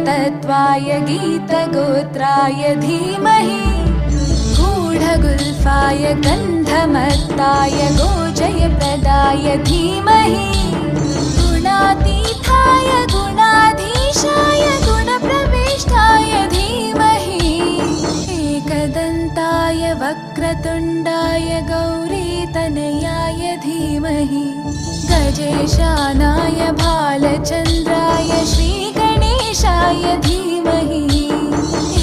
तत्त्वाय गीतगोत्राय धीमहि गूढगुल्फाय गन्धमत्ताय गोजयप्रदाय धीमहि गुणातीताय गुणाधीशाय गुणप्रविष्टाय धीमहि एकदन्ताय वक्रतुण्डाय गौरीतनयाय धीमहि गजेशानाय भालचन्द्राय श्रीगणेशाय धीमहि